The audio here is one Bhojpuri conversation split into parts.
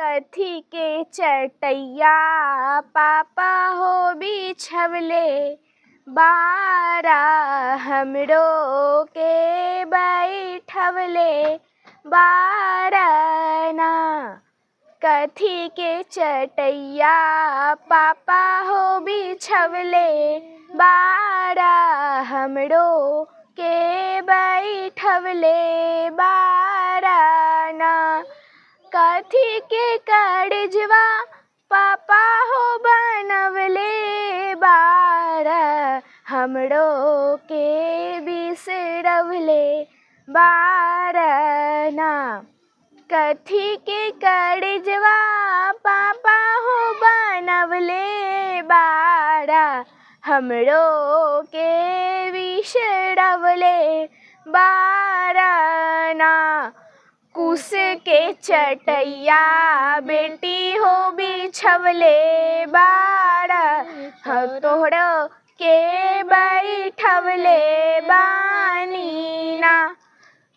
कथी के चटैया पापा हो बिछवले बारा हमरो के बैठवले बारना। कथी के चटैया पापा हो बिछवले बारा हमरो के बैठवले बारना। कथी के कागजवा पापा हो बनवले बारा हमरो के बिसरवले बारना। कथी के कागजवा पापा हो बनवले बारा हमरो के बिसरवले बारना। कुश के चटैया बेटी हो बिछवले बारा तोहरो के बैठवले बानीना।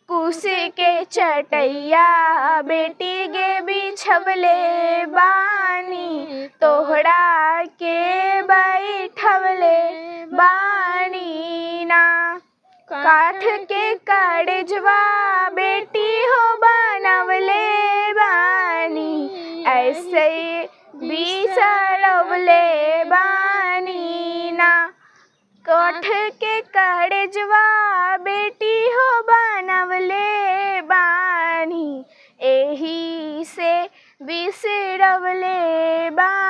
कुश के चटैया बेटी गे बिछवले बानी तोहरा के बैठवले बानीना। काठ के कागजवा बेटी हो बनवले बानी ऐसे बिसरवले बानीना। काठ के कागजवा बेटी हो बनवले बानी एही से बिसरवले बानी।